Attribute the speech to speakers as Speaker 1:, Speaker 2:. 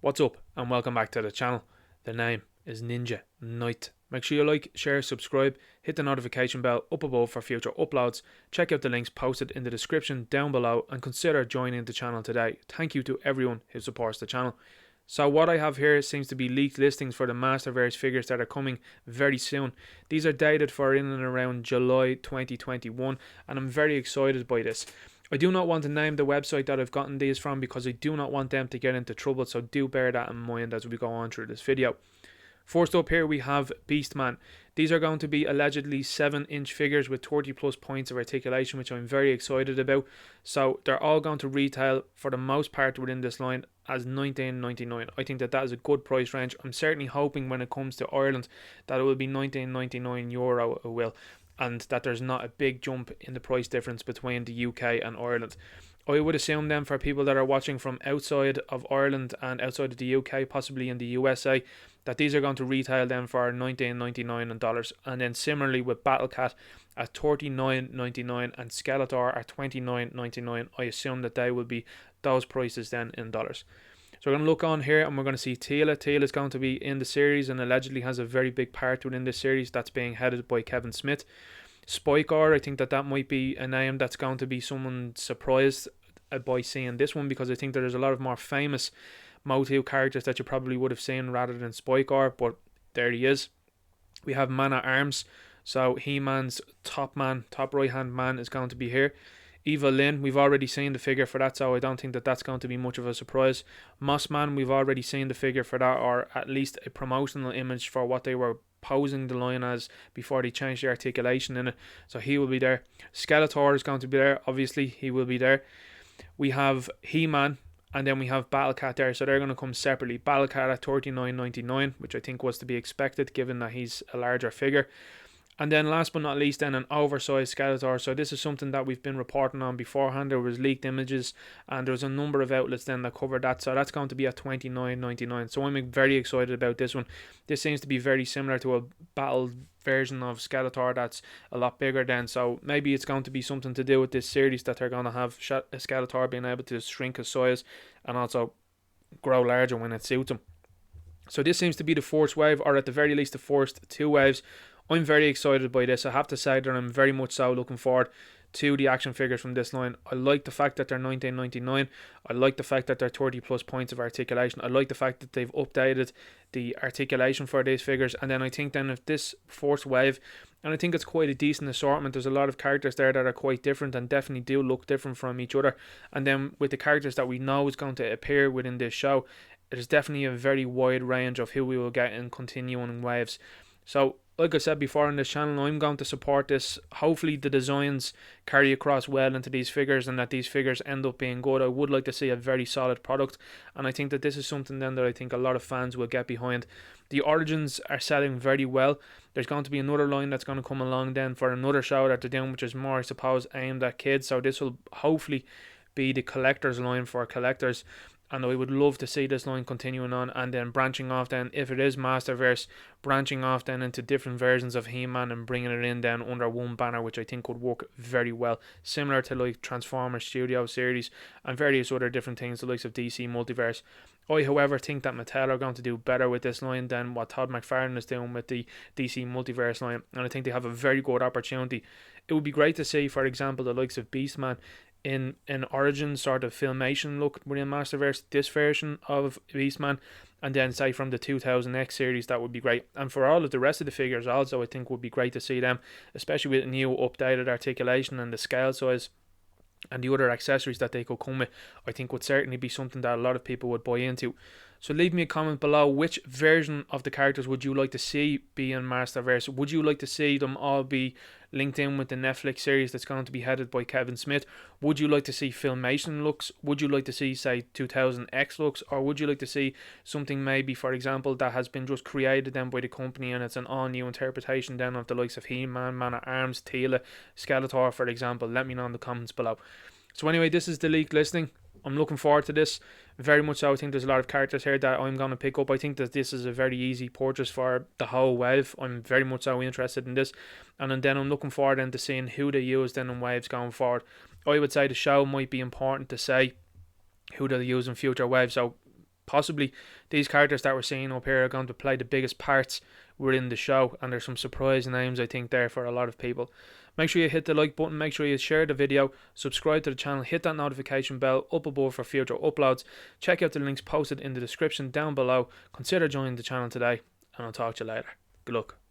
Speaker 1: What's up and welcome back to the channel. The name is Ninja Knight. Make sure you like, share, subscribe, hit the notification bell up above for future uploads. Check out the links posted in the description down below and consider joining the channel today. Thank you to everyone who supports the channel. So what I have here seems to be leaked listings for the Masterverse figures that are coming very soon. These are dated for in and around July 2021 and I'm very excited by this. I do not want to name the website that I've gotten these from because I do not want them to get into trouble, so do bear that in mind as we go on through this video. First up here we have Beastman. These are going to be allegedly 7-inch figures with 30 plus points of articulation, which I'm very excited about. So they're all going to retail for the most part within this line as $19.99. I think that is a good price range. I'm certainly hoping when it comes to Ireland that it will be €19.99 it will, and that there's not a big jump in the price difference between the UK and Ireland. I would assume then for people that are watching from outside of Ireland and outside of the UK, possibly in the USA, that these are going to retail then for $19.99, and then similarly with Battlecat at $39.99 and Skeletor at $29.99. I assume that they will be those prices then in dollars. So we're going to look on here and we're going to see Teela. Teela is going to be in the series and allegedly has a very big part within this series that's being headed by Kevin Smith. Spikor, I think that might be a name that's going to be someone surprised by seeing this one, because I think there's a lot of more famous Motu characters that you probably would have seen rather than Spikor, but there he is. We have Man at Arms, so He-Man's top right hand man is going to be here. Eva Lynn, we've already seen the figure for that, so I don't think that that's going to be much of a surprise. Mossman, we've already seen the figure for that, or at least a promotional image for what they were posing the line as before they changed the articulation in it, so he will be there. Skeletor is going to be there, obviously he will be there. We have He-Man, and then we have Battlecat there, so they're going to come separately. Battlecat at $39.99, which I think was to be expected given that he's a larger figure. And then last but not least then an oversized Skeletor. So this is something that we've been reporting on beforehand. There was leaked images and there was a number of outlets then that covered that. So that's going to be at $29.99. So I'm very excited about this one. This seems to be very similar to a battle version of Skeletor that's a lot bigger then. So maybe it's going to be something to do with this series that they're going to have Skeletor being able to shrink his size and also grow larger when it suits him. So this seems to be the first wave, or at the very least the first two waves. I'm very excited by this. I have to say that I'm very much so looking forward to the action figures from this line. I like the fact that they're $19.99. I like the fact that they're 30 plus points of articulation. I like the fact that they've updated the articulation for these figures. And then I think then if this first wave, and I think it's quite a decent assortment. There's a lot of characters there that are quite different and definitely do look different from each other. And then with the characters that we know is going to appear within this show, there's definitely a very wide range of who we will get in continuing waves. So like I said before on this channel, I'm going to support this. Hopefully the designs carry across well into these figures and that these figures end up being good. I would like to see a very solid product, and I think that this is something then that I think a lot of fans will get behind. The Origins are selling very well. There's going to be another line that's going to come along then for another show that they're doing, which is more, I suppose, aimed at kids. So this will hopefully be the collector's line for collectors. And I would love to see this line continuing on and then branching off then, if it is Masterverse, branching off then into different versions of He-Man and bringing it in then under one banner, which I think would work very well. Similar to like Transformers Studio Series and various other different things, the likes of DC Multiverse. I, however, think that Mattel are going to do better with this line than what Todd McFarlane is doing with the DC Multiverse line. And I think they have a very good opportunity. It would be great to see, for example, the likes of Beastman in an origin sort of filmation look within Masterverse, this version of Beastman, and then say from the 2000X series, that would be great. And for all of the rest of the figures also, I think would be great to see them, especially with new updated articulation and the scale size and the other accessories that they could come with. I think would certainly be something that a lot of people would buy into. So leave me a comment below, which version of the characters would you like to see be in Masterverse? Would you like to see them all be linked in with the Netflix series that's going to be headed by Kevin Smith? Would you like to see filmation looks? Would you like to see, say, 2000X looks? Or would you like to see something maybe, for example, that has been just created then by the company and it's an all new interpretation then of the likes of He-Man, Man at Arms, Teela, Skeletor, for example? Let me know in the comments below. So anyway, this is the leaked listing. I'm looking forward to this very much so. I think there's a lot of characters here that I'm going to pick up. I think that this is a very easy purchase for the whole wave. I'm very much so interested in this, and then I'm looking forward then to seeing who they use then in waves going forward. I would say the show might be important to say who they'll use in future waves. So possibly these characters that we're seeing up here are going to play the biggest parts within the show, and there's some surprise names I think there for a lot of people. Make sure you hit the like button, make sure you share the video, subscribe to the channel, hit that notification bell up above for future uploads. Check out the links posted in the description down below. Consider joining the channel today, and I'll talk to you later. Good luck.